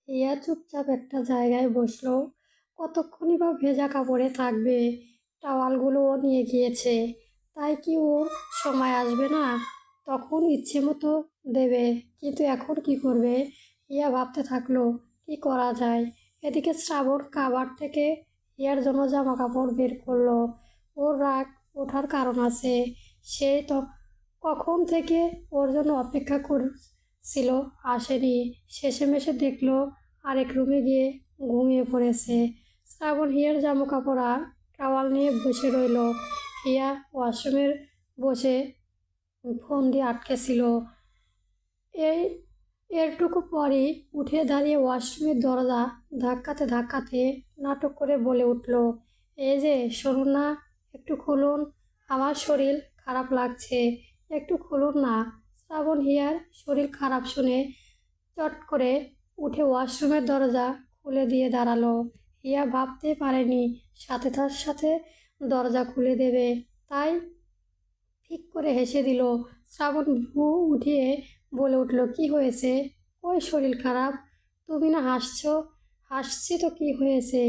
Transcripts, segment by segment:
হিয়া চুপচাপ একটা জায়গায় বসলো। কতক্ষণই বা ভেজা কাপড়ে থাকবে? টাওয়ালগুলোও নিয়ে গিয়েছে। তাই কি ওর সময় আসবে না? তখন ইচ্ছে মতো দেবে। কিন্তু এখন কি করবে? হিয়া ভাবতে থাকলো, কি করা যায়। এদিকে শ্রাবণ কাবার থেকে হিয়ার জন্য জামা কাপড় বের করলো। ওর রাগ ওঠার কারণ আছে। সে তো কখন থেকে ওর জন্য অপেক্ষা করছিল, আসেনি। শেষেমেশে দেখলো আরেক রুমে গিয়ে ঘুমিয়ে পড়েছে। শ্রাবণ হিয়ার জামা কাপড় আর টাওয়াল নিয়ে বসে রইল। হিয়া ওয়াশরুমের বসে ফোন দিয়ে আটকে ছিল। এই এরটুকু পরই উঠে দাঁড়িয়ে ওয়াশরুমের দরজা ধাক্কাতে ধাক্কাতে নাটক করে বলে উঠল, এই যে শুনুন না, একটু খুলুন, আমার শরীর খারাপ লাগছে, একটু খুলুন না। শ্রাবণ হিয়ার শরীর খারাপ শুনে চট করে উঠে ওয়াশরুমের দরজা খুলে দিয়ে দাঁড়ালো। হিয়া ভাবতে পারেনি সাথে তার সাথে দরজা খুলে দেবে, তাই ঠিক করে হেসে দিল। শ্রাবণ ভ্রু উঠিয়ে বলে উঠল, কি হয়েছে? ওই শরীর খারাপ? তুমি না হাসছো? হাসছি তো, কি হয়েছে?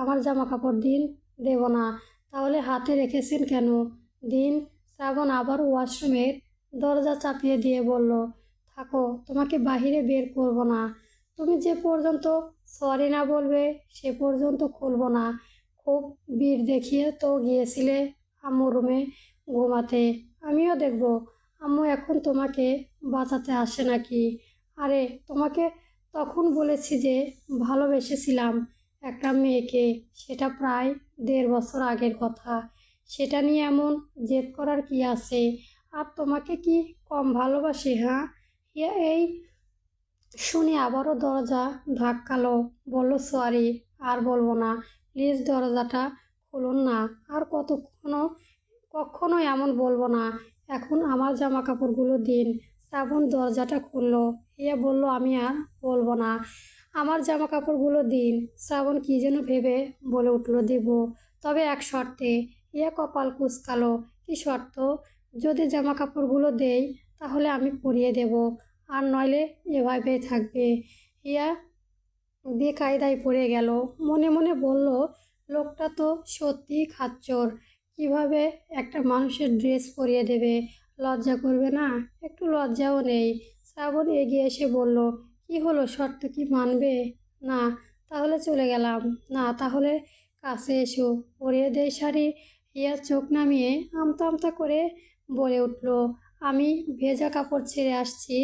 আমার জামা কাপড় দিন। দেব না? তাহলে হাতে রেখেছেন কেন? দিন। শ্রাবণ আবার ওয়াশরুমের দরজা চাপিয়ে দিয়ে বলল, থাকো, তোমাকে বাহিরে বের করব না। তুমি যে পর্যন্ত সরি না বলবে সে পর্যন্ত খুলব না। খুব বীর দেখিয়ে তো গিয়েছিলে আম্মু রুমে ঘুমাতে। আমিও দেখব আম্মু এখন তোমাকে বাঁচাতে আসে নাকি। আরে তোমাকে তখন বলেছি যে ভালোবেসেছিলাম একটা মেয়েকে, সেটা প্রায় 1.5 বছর আগের কথা। সেটা নিয়ে এমন জেদ করার কি আছে? আর তোমাকে কি কম ভালোবাসি? হ্যাঁ। এই শুনে আবারও দরজা ধাক্কালো। বলল, সরি, আর বলবো না। প্লিজ দরজাটা খুলুন না। আর কখনো এমন বলবো না। এখন আমার জামা কাপড়গুলো দিন। শ্রাবণ দরজাটা খুললো। হিয়া বলল, আমি আর বলবো না। আমার জামা কাপড়গুলো দিন। শ্রাবণ কি যেন ভেবে বলে উঠল, দেব, তবে এক শর্তে। হিয়া কপাল কুঁচকালো। কি শর্ত? যদি জামা কাপড়গুলো দেই তাহলে আমি পরিয়ে দেব, আর নইলে এভাবেই থাকবে। হিয়া বেকায়দায় পড়ে গেল। মনে মনে বলল, লোকটা তো সত্যিই খাচ্চর। কিভাবে একটা মানুষের ড্রেস পরিয়ে দেবে? লজ্জা করবে না? একটু লজ্জাও নেই। শ্রাবণ এগিয়ে এসে বলল, কি হলো, শর্ত কি মানবে? না। তাহলে চলে গেলাম। না, তাহলে কাছে এসো, পরিয়ে দেই শাড়ি। হিয়া চোখ নামিয়ে আমতা আমতা করে বলে উঠল, আমি ভেজা কাপড় ছেড়ে আসছি,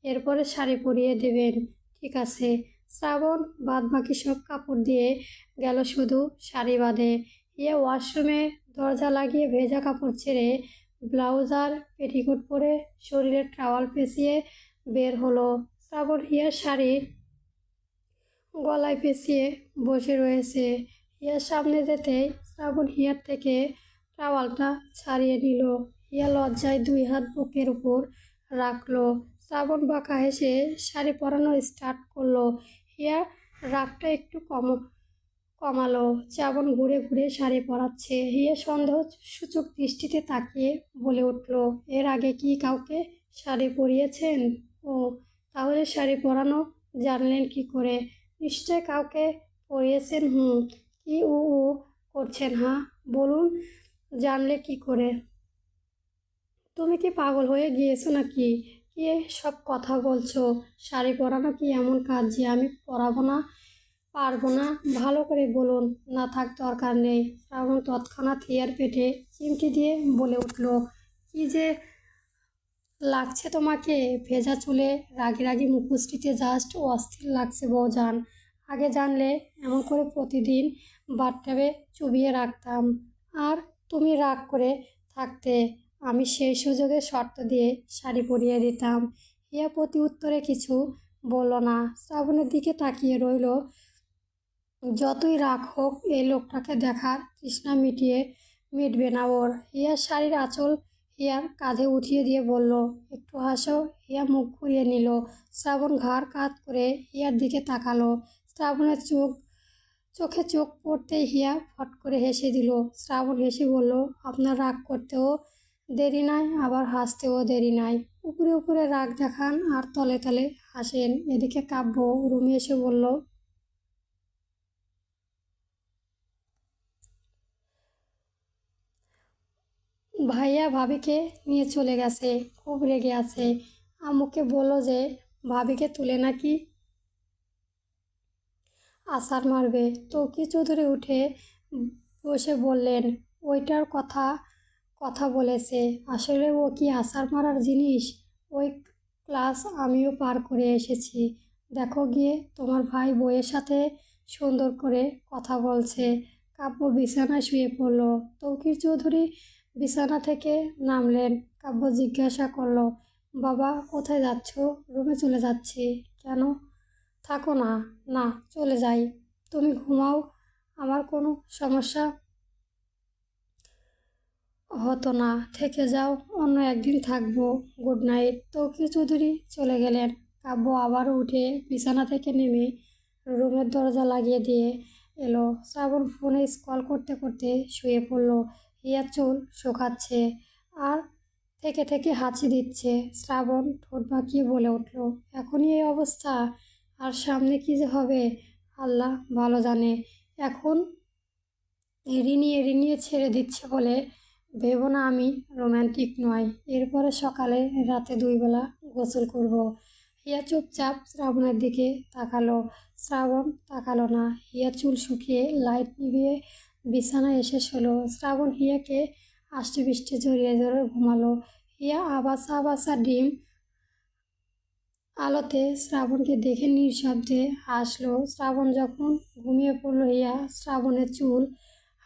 এরপরে শাড়ি পরিয়ে দেবেন। ঠিক আছে। শ্রাবণ বাদবাকি সব কাপড় দিয়ে গেল, শুধু শাড়ি বাদে। হিয়া ওয়াশরুমে দরজা লাগিয়ে ভেজা কাপড় ছেড়ে ব্লাউজ আর পেটিকোট পরে শরীরে টাওয়াল পেঁচিয়ে বের হলো। শ্রাবণ হিয়ার শাড়ি গলায় পেঁচিয়ে বসে রয়েছে। হিয়ার সামনে যেতেই শ্রাবণ হিয়ার থেকে টাওয়ালটা ছাড়িয়ে নিল। হিয়া লজ্জায় 2 হাত বুকের উপর রাখলো। শ্রাবণ বাঁকা হেসে শাড়ি পরানো স্টার্ট করলো। হিয়া রাগটা একটু কমালো। শ্রাবণ ঘুরে ঘুরে শাড়ি পরাচ্ছে। হিয়া সন্দেহ সূচক দৃষ্টিতে তাকিয়ে বলে উঠল, এর আগে কি কাউকে শাড়ি পরিয়েছেন? ও, তাহলে শাড়ি পরানো জানলেন কি করে? নিশ্চয় কাউকে পরিয়েছেন। হুম। কি উ উ করছেন? হ্যাঁ বলুন, জানলে কি করে? তুমি কি পাগল হয়ে গিয়েছো নাকি? কি সব কথা বলছো? শাড়ি পরানো কি এমন কাজ যে আমি পরাবো না? পারবো না? ভালো করে বলুন। না থাক, দরকার নেই। শ্রাবণ তৎক্ষণাৎ হিয়ার পেটে চিমটি দিয়ে বলে উঠল, কি যে লাগছে তোমাকে? ভেজা চুলে রাগি রাগি মুখোশটিতে জাস্ট অস্থির লাগছে বউজান। আগে জানলে এমন করে প্রতিদিন বাথটাবে চুবিয়ে রাখতাম, আর তুমি রাগ করে থাকতে। আমি সেই সুযোগে শর্ত দিয়ে শাড়ি পরিয়ে দিতাম। হিয়া প্রতি উত্তরে কিছু বলল না। শ্রাবণের দিকে তাকিয়ে রইল। যতই রাগ হোক, এই লোকটাকে দেখার তৃষ্ণা মিটবে না ওর। হিয়ার শাড়ির আঁচল হিয়ার কাঁধে উঠিয়ে দিয়ে বলল, একটু হাসো। হিয়া মুখ ঘুরিয়ে নিল। শ্রাবণ ঘাড় কাত করে হিয়ার দিকে তাকালো। শ্রাবণের চোখে চোখ পড়তেই হিয়া ফট করে হেসে দিল। শ্রাবণ হেসে বলল, আপনার রাগ করতেও দেরি নাই, আবার হাসতেও দেরি নাই। উপরে উপরে রাগ দেখান আর তলে তলে হাসেন। এদিকে কাব্য রুমে এসে বলল, ভাইয়া ভাবিকে নিয়ে চলে গেছে, খুব রেগে আছে। আম্মুকে বলল যে ভাবিকে তুলে নাকি আছাড় মারবে। তৌকি চৌধুরী উঠে বসে বললেন, ওইটার কথা কথা বলেছে। আসলে ও কি আছাড় মারার জিনিস? ওই ক্লাস আমিও পার করে এসেছি। দেখো গিয়ে, তোমার ভাই বইয়ের সাথে সুন্দর করে কথা বলছে। কাব্য বিছানায় শুয়ে পড়ল। তৌকির চৌধুরী বিছানা থেকে নামলেন। কাব্য জিজ্ঞাসা করলো, বাবা কোথায় যাচ্ছ? রুমে চলে যাচ্ছি। কেন? থাকো না। না, চলে যাই। তুমি ঘুমাও, আমার কোনো সমস্যা হতো না। থেকে যাও, অন্য একদিন থাকবো। Good night. তৌকি চৌধুরী চলে গেলেন। কাব্য আবারও উঠে বিছানা থেকে নেমে রুমের দরজা লাগিয়ে দিয়ে এলো। শ্রাবণ ফোনে স্ক্রল করতে করতে শুয়ে পড়ল। হিয়া চুল শুকাচ্ছে আর থেকে থেকে হাঁচি দিচ্ছে। শ্রাবণ ঠোঁট বাঁকিয়ে বলে উঠল, এখনই এই অবস্থা, আর সামনে কি যে হবে আল্লাহ ভালো জানে। এখন এড়িয়ে এড়িয়ে ছেড়ে দিচ্ছে বলে ভেবো না আমি রোম্যান্টিক নয়। এরপরে সকালে রাতে 2 বেলা গোসল করব। হিয়া চুপচাপ শ্রাবণের দিকে তাকালো। শ্রাবণ তাকালো না। হিয়া চুল শুকিয়ে লাইট নিভিয়ে বিছানায় এসে শোলো। শ্রাবণ হিয়াকে আষ্টে পৃষ্ঠে জড়িয়ে ধরে ঘুমালো। হিয়া আবাসা আবাসা ডিম আলোতে শ্রাবণকে দেখে নিঃশব্দে হাসলো। শ্রাবণ যখন ঘুমিয়ে পড়ল, হিয়া শ্রাবণের চুল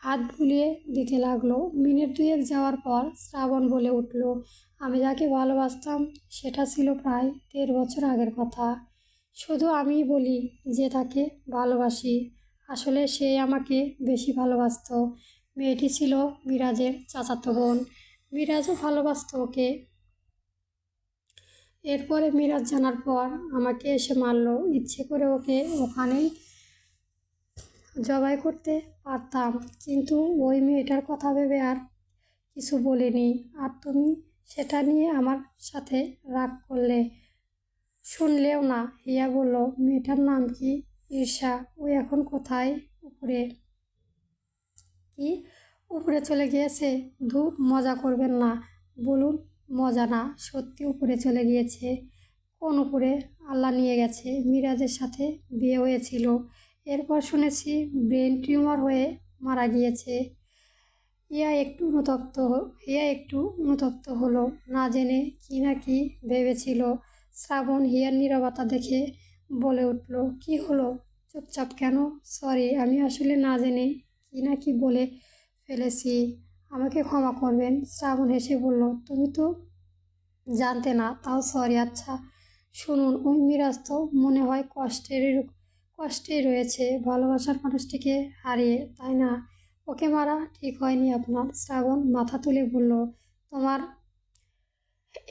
হাত বুলিয়ে দিতে লাগলো। মিনিট 2 যাওয়ার পর শ্রাবণ বলে উঠল, আমি যাকে ভালোবাসতাম সেটা ছিল প্রায় 1.5 বছর আগের কথা। শুধু আমিই বলি যে তাকে ভালোবাসি। আসলে সে আমাকে বেশি ভালোবাসতো। মেয়েটি ছিল মিরাজের চাচাতো বোন। মিরাজও ভালোবাসতো ওকে। এরপরে মিরাজ জানার পর আমাকে এসে মারলো। ইচ্ছে করে ওকে ওখানেই জবাই করতে পারতাম, কিন্তু ওই মেয়েটার কথা ভেবে আর কিছু বলিনি। আর তুমি সেটা নিয়ে আমার সাথে রাগ করলে, শুনলেও না। হিয়া বলল, মেয়েটার নাম কি? ঈর্ষা। ও এখন কোথায়? উপরে। কি? উপরে চলে গিয়েছে? ধুর, মজা করবেন না। বলুন মজা না, সত্যি উপরে চলে গিয়েছে। কোন উপরে? আল্লাহ নিয়ে গেছে। মিরাজের সাথে বিয়ে হয়েছিল, এরপর শুনেছি ব্রেন টিউমার হয়ে মারা গিয়েছে। হিয়া একটু অনুতপ্ত হলো। না জেনে কি না কি ভেবেছিল। শ্রাবণ হিয়ার নীরবতা দেখে বলে উঠল, কি হলো? চুপচাপ কেন? সরি, আমি আসলে না জেনে কি না কি বলে ফেলেছি, আমাকে ক্ষমা করবেন। শ্রাবণ হেসে বলল, তুমি তো জানতে না, তাও সরি। আচ্ছা শুনুন, ওই মিরাজ তো মনে হয় কষ্টেই রয়েছে ভালোবাসার মানুষটিকে হারিয়ে, তাই না? ওকে মারা ঠিক হয়নি আপনার। শ্রাবণ মাথা তুলে বলল, তোমার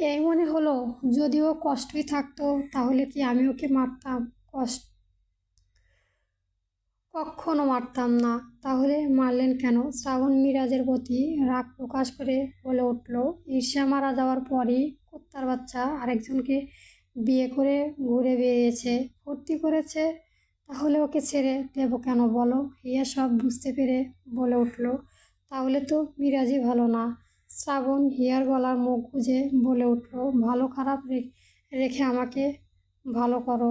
এই মনে হলো? যদি ও কষ্টই থাকতো তাহলে কি আমি ওকে মারতাম? কষ্ট কখনো মারতাম না। তাহলে মারলেন কেন? শ্রাবণ মিরাজের প্রতি রাগ প্রকাশ করে বলে উঠল, ঈর্ষা মারা যাওয়ার পরই কুত্তার বাচ্চা আরেকজনকে বিয়ে করে ঘুরে বেরিয়েছে, ফুর্তি করেছে। তাহলে ওকে ছেড়ে দেবো কেন বলো? হিয়া সব বুঝতে পেরে বলে উঠল, তাহলে তো মিরাজই ভালো না। শ্রাবণ হিয়ার গলার মুখ গুজে বলে উঠল, ভালো খারাপ রেখে আমাকে ভালো করো।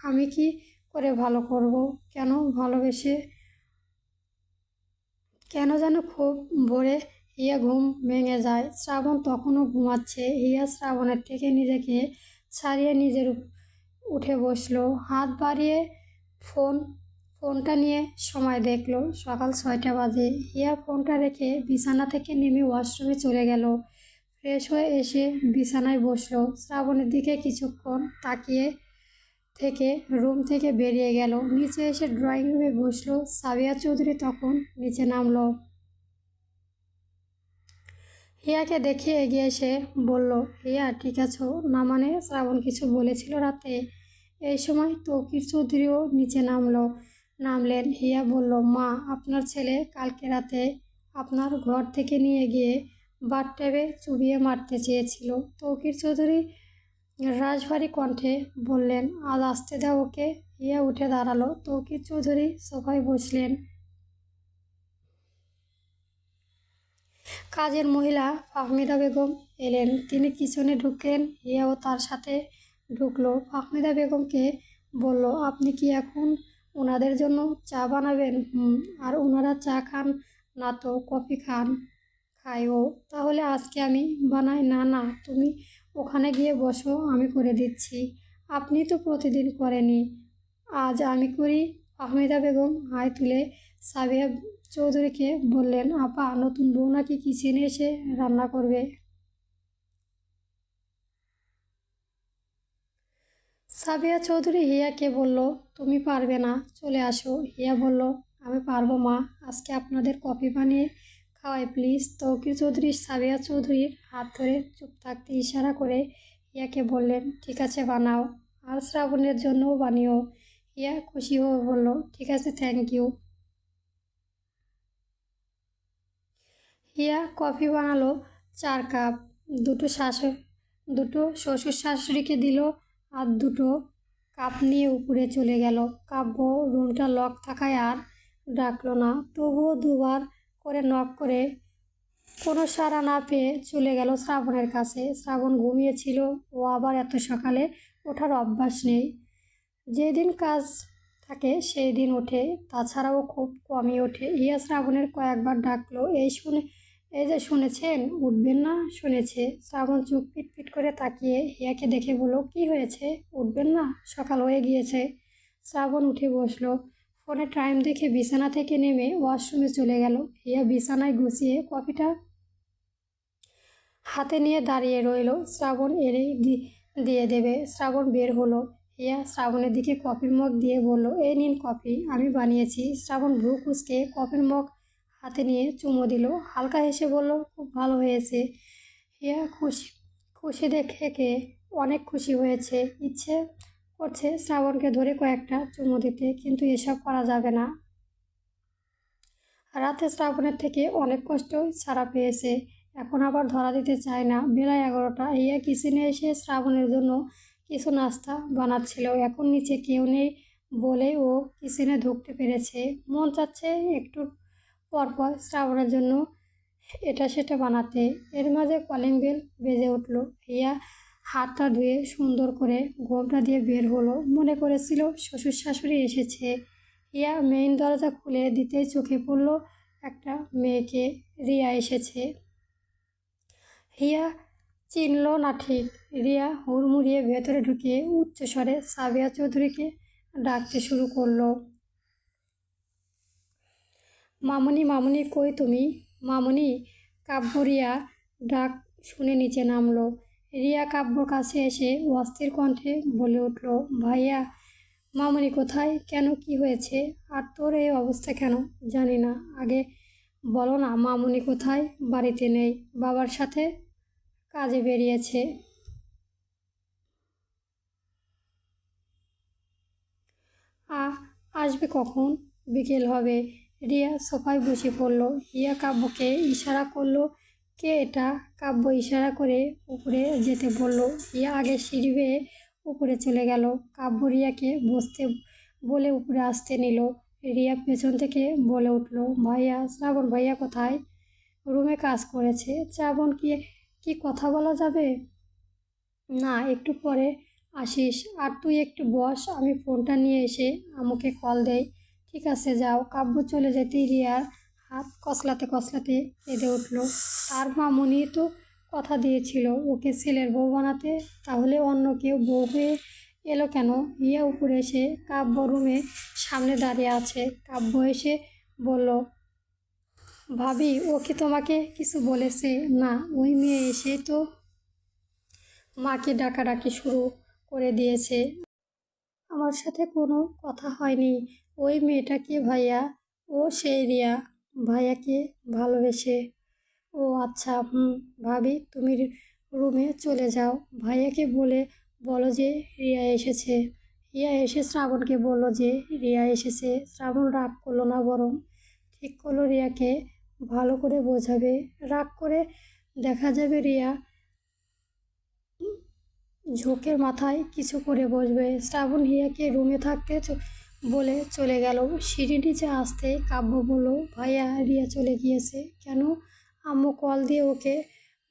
আমি কি করে ভালো করব? কেন ভালোবেসে? কেন যেন খুব ভোরে হিয়া ঘুম ভেঙে যায়। শ্রাবণ তখনও ঘুমাচ্ছে। হিয়া শ্রাবণের থেকে নিজেকে ছাড়িয়ে উঠে বসলো। হাত বাড়িয়ে ফোনটা নিয়ে সময় দেখলো। সকাল 6টা বাজে। হিয়া ফোনটা রেখে বিছানা থেকে নেমে ওয়াশরুমে চলে গেল। ফ্রেশ হয়ে এসে বিছানায় বসলো। শ্রাবণের দিকে কিছুক্ষণ তাকিয়ে থেকে রুম থেকে বেরিয়ে গেল। নিচে এসে ড্রয়িং রুমে বসলো। সাবিয়া চৌধুরী তখন নিচে নামলো। হিয়াকে দেখে এগিয়ে এসে বলল, হিয়া ঠিক আছো না? মানে শ্রাবণ কিছু বলেছিল রাতে? এই সময় তৌকির চৌধুরীও নিচে নামলেন। হিয়া বলল, মা, আপনার ছেলে কালকে রাতে আপনার ঘর থেকে নিয়ে গিয়ে বাথটবে চুবিয়ে মারতে চেয়েছিল। তৌকির চৌধুরী রাশভারী কণ্ঠে বললেন, আজ আসতে দাও ওকে। হিয়া উঠে দাঁড়ালো। তৌকির চৌধুরী সোফায় বসলেন। কাজের মহিলা ফাহমিদা বেগম এলেন। তিনি কিচেনে ঢুকলেন। হিয়াও তার সাথে ঢুকলো। ফাহমিদা বেগমকে বলল, আপনি কি এখন ওনাদের জন্য চা বানাবেন? আর ওনারা চা খান না তো কফি খায় ও। তাহলে আজকে আমি বানাই? না না, তুমি ওখানে গিয়ে বসো, আমি করে দিচ্ছি। আপনি তো প্রতিদিন করেনি, আজ আমি করি। ফাহমিদা বেগম হাই তুলে সাবিয়া চৌধুরীকে বললেন, আপা, নতুন বউ নাকি কিচেনে এসে রান্না করবে? সাবিয়া চৌধুরী হিয়াকে বলল, তুমি পারবে না, চলে আসো। হিয়া বলল, আমি পারবো মা, আজকে আপনাদের কফি বানিয়ে খাওয়াই প্লিজ। তৌকির চৌধুরী সাবিয়া চৌধুরীর হাত ধরে চুপ থাকতে ইশারা করে হিয়াকে বললেন, ঠিক আছে বানাও, আর শ্রাবণের জন্যও বানিও। হিয়া খুশি হয়ে বলল, ঠিক আছে, থ্যাংক ইউ। হিয়া কফি বানালো 4 কাপ। দুটো শাশুড়ি দুটো শ্বশুর শাশুড়িকে দিল, আর 2 কাপ নিয়ে উপরে চলে গেল। কাব্য রুমটা লক থাকায় আর ডাকলো না। তবুও 2বার করে নক করে কোনো সাড়া না পেয়ে চলে গেল শ্রাবণের কাছে। শ্রাবণ ঘুমিয়েছিল। ও আবার এত সকালে ওঠার অভ্যাস নেই। যেদিন কাজ থাকে সেই দিন ওঠে, তাছাড়াও খুব কমই ওঠে। হিয়া শ্রাবণের কয়েকবার ডাকলো, এই যে শুনেছেন, উঠবেন না? শুনেছে। শ্রাবণ চোখ পিটপিট করে তাকিয়ে হিয়াকে দেখে বলল, কি হয়েছে, উঠবেন না? সকাল হয়ে গিয়েছে। শ্রাবণ উঠে বসলো। ফোনে টাইম দেখে বিছানা থেকে নেমে ওয়াশরুমে চলে গেল। হিয়া বিছানায় গুছিয়ে কফিটা হাতে নিয়ে দাঁড়িয়ে রইল। শ্রাবণ এলেই দিয়ে দেবে। শ্রাবণ বের হলো। হিয়া শ্রাবণের দিকে কফির মগ দিয়ে বলল, এই নিন কফি, আমি বানিয়েছি। শ্রাবণ ভ্রু কুঁচকে কফির মগ হাতে নিয়ে চুমো দিল। হালকা হেসে বলল, খুব ভালো হয়েছে। হিয়া খুশি খুশি দেখে অনেক খুশি হয়েছে। ইচ্ছে করছে শ্রাবণকে ধরে কয়েকটা চুমো দিতে, কিন্তু এসব করা যাবে না। রাতে শ্রাবণের থেকে অনেক কষ্টই ছাড়া পেয়েছে। এখন আবার ধরা দিতে চায় না। বেলা 11টা। হিয়া কিচেনে এসে শ্রাবণের জন্য কিছু নাস্তা বানাচ্ছিল। এখন নিচে কেউ নেই বলে ও কিচেনে ঢুকতে পেরেছে। মন চাচ্ছে একটু পরপর শ্রাবণের জন্য এটা সেটা বানাতে। এর মাঝে কলিং বেল বেজে উঠল। হিয়া হাতটা ধুয়ে সুন্দর করে ঘোমটা দিয়ে বের হলো। মনে করেছিল শ্বশুর শাশুড়ি এসেছে। হিয়া মেইন দরজা খুলে দিতেই চোখে পড়ল একটা মেয়েকে। রিয়া এসেছে। হিয়া চিনল না ঠিক। রিয়া হুড়মুড়িয়ে ভেতরে ঢুকে উচ্চস্বরে সাবিয়া চৌধুরীকে ডাকতে শুরু করলো, মামুনি, মামুনি, কই তুমি? মামুনি। কাব্য রিয়া ডাক শুনে নিচে নামলো। রিয়া কাব্যর কাছে এসে অস্থির কণ্ঠে বলে উঠল, ভাইয়া, মামুনি কোথায়? কেন, কি হয়েছে? আর তোর এই অবস্থা কেন? জানি না। আগে বলো না, মামুনি কোথায়? বাড়িতে নেই, বাবার সাথে কাজে বেরিয়েছে। আ আসবে কখন? বিকেল হবে। রিয়া সোফায় বসে পড়ল। হিয়া কাব্যকে ইশারা করলো, কে এটা? কাব্য ইশারা করে উপরে যেতে বলল। হিয়া আগে সিঁড়ি বেয়ে উপরে চলে গেল। কাব্য রিয়াকে বসতে বলে উপরে আসতে নিল। রিয়া পেছন থেকে বলে উঠল, ভাইয়া, শ্রাবণ ভাইয়া কোথায়? রুমে কাজ করেছে। শ্রাবণ, কি কি কথা বলা যাবে? না, একটু পরে আসিস। আর তুই একটু বস, আমি ফোনটা নিয়ে এসে আম্মুকে কল দেই। ঠিক আছে, যাও। কাব্য চলে যেতেই রিয়ার হাত কসলাতে কসলাতে কেঁদে উঠল। তার মামুনি তো কথা দিয়েছিল ওকে ছেলের বউ বানাতে, তাহলে অন্য কেউ বউ হয়ে এলো কেন? হিয়া উপরে এসে কাব্য রুমে সামনে দাঁড়িয়ে আছে। কাব্য এসে বলল, ভাবি, ও কি তোমাকে কিছু বলেছে? না, ওই মেয়ে এসে তো মাকে ডাকাডাকি শুরু করে দিয়েছে। আমার সাথে কোনো কথা হয়নি। ওই মেয়েটা কে ভাইয়া? ও সেই রিয়া, ভাইয়াকে ভালোবেসে। ও আচ্ছা, ভাবি, তুমি রুমে চলে যাও। ভাইয়াকে বলো যে রিয়া এসেছে। রিয়া এসে শ্রাবণকে বলল যে রিয়া এসেছে। শ্রাবণ রাগ করলো না, বরং ঠিক করলো রিয়াকে ভালো করে বোঝাবে। রাগ করে দেখা যাবে রিয়া ঝোঁকের মাথায় কিছু করে বসবে। শ্রাবণ হিয়াকে রুমে থাকতে বলে চলে গেল। সিঁড়ি নিচে আসতে কাব্য বলল, ভাইয়া রিয়া চলে গিয়েছে কেন? আম্মু কল দিয়ে ওকে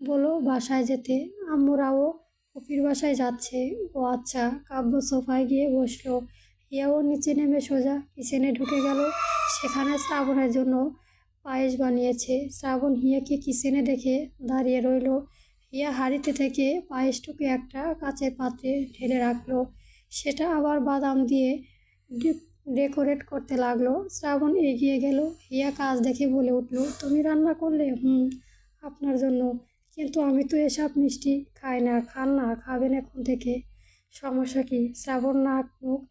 বলো বাসায় যেতে। আম্মুরাও ফুপির বাসায় যাচ্ছে। ও আচ্ছা। কাব্য সোফায় গিয়ে বসলো। হিয়াও নিচে নেমে সোজা কিচেনে ঢুকে গেল। সেখানে শ্রাবণের জন্য পায়েস বানিয়েছে। শ্রাবণ হিয়াকে কিচেনে দেখে দাঁড়িয়ে রইল। হিয়া হাঁড়িতে থেকে পায়েসটুকু একটা কাচের পাত্রে ঢেলে রাখলো। সেটা আবার বাদাম দিয়ে ডেকোরেট করতে লাগলো। শ্রাবণ এগিয়ে গেল। হিয়া কাজ দেখে বলে উঠল, তুমি রান্না করলে? আপনার জন্য। কিন্তু আমি তো এসব মিষ্টি খাই না। খান না, খাবেন এখন থেকে। সমস্যা কি? শ্রাবণ নাক মুখ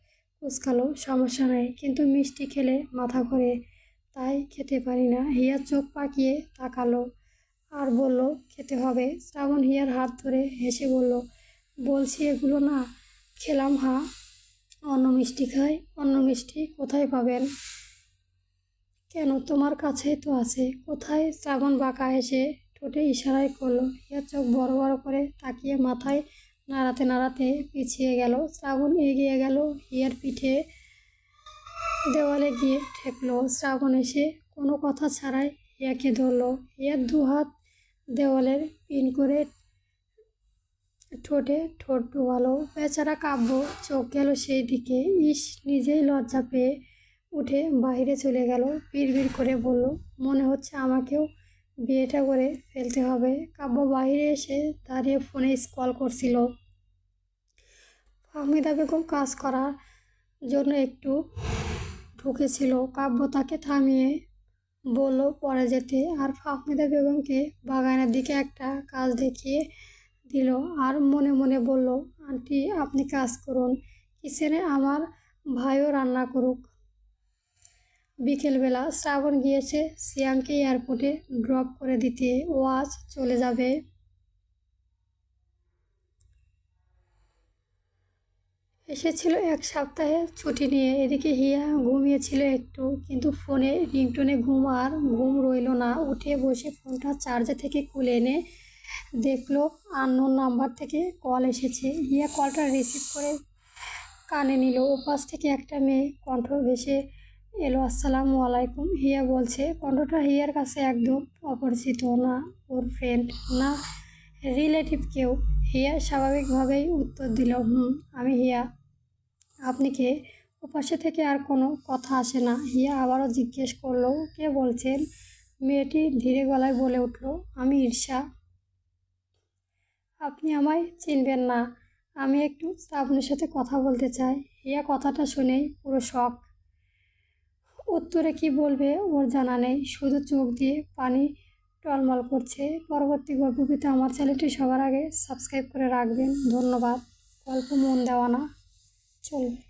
কুচকালো। সমস্যা নেই, কিন্তু মিষ্টি খেলে মাথা ঘোরে, তাই খেতে পারি না। হিয়া চোখ পাকিয়ে তাকালো আর বলল, খেতে হবে। শ্রাবণ হিয়ার হাত ধরে হেসে বলল, বলছি এগুলো না খেলাম অন্য মিষ্টি খাই। অন্য মিষ্টি কোথায় পাবেন? কেন, তোমার কাছেই তো আছে। কোথায়? শ্রাবণ বাঁকা হেসে ঠোঁটে ইশারায় করলো। হিয়া চোখ বড় বড় করে তাকিয়ে মাথায় নাড়াতে নাড়াতে পিছিয়ে গেল। শ্রাবণ এগিয়ে গেল। হিয়ার পিঠে দেওয়ালে গিয়ে ঠেকলো। শ্রাবণ এসে কোনো কথা ছাড়াই হিয়াকে ধরলো। হিয়ার দুহাত দেওয়ালের পিন করে ঠোঁটে ঠোঁট ডুবালো। বেচারা কাব্য চোখ গেল সেই দিকে। ইস, নিজেই লজ্জা পেয়ে উঠে বাইরে চলে গেল। বিড়বিড় করে বলল, মনে হচ্ছে আমাকেও বিয়েটা করে ফেলতে হবে। কাব্য বাইরে এসে দাঁড়িয়ে ফোনে স্ক্রল করছিল। ফাহমিদা বেগম কাজ করার জন্য একটু ঢুকেছিল। কাব্য তাকে থামিয়ে বলল পরে যেতে, আর ফাহমিদা বেগমকে বাগানের দিকে একটা কাজ দেখিয়ে দিল। আর মনে মনে বলল, আন্টি আপনি কাজ করুন, কিচেনে আমার ভাইও রান্না করুক। বিকেলবেলা শ্রাবণ গিয়েছে সিয়ামকে এয়ারপোর্টে ড্রপ করে দিতে। ও আজ চলে যাবে। এসেছিল এক সপ্তাহে ছুটি নিয়ে। এদিকে হিয়া ঘুমিয়েছিল একটু, কিন্তু ফোনে রিংটোনে ঘুম রইল না। উঠে বসে ফোনটা চার্জার থেকে খুলে এনে দেখলো আননোন নাম্বার থেকে কল এসেছে। হিয়া কলটা রিসিভ করে কানে নিল। ওপাশ থেকে একটা মেয়ে কণ্ঠ ভেসে এলো, আসসালামু আলাইকুম। হিয়া বলছে। কণ্ঠটা হিয়ার কাছে একদম অপরিচিত। না ওর ফ্রেন্ড, না রিলেটিভ কেউ। হিয়া স্বাভাবিকভাবেই উত্তর দিল, আমি হিয়া। আপনি কে? ওপাশে থেকে আর কোনো কথা আসে না। হিয়া আবারও জিজ্ঞেস করলো, কে বলছেন? মেয়েটি ধীরে গলায় বলে উঠল, আমি ঈর্ষা। আপনি আমায় চিনবেন না। আমি একটু শ্রাবণের সাথে কথা বলতে চাই। হিয়া কথাটা শুনেই পুরো শক। উত্তরে কি বলবে ওর জানা নেই, শুধু চোখ দিয়ে পানি টলমল করছে। পরবর্তী গল্প পেতে আমার চ্যানেলটি সবার আগে সাবস্ক্রাইব করে রাখবেন। ধন্যবাদ। গল্প মন দেওয়া না চলবে।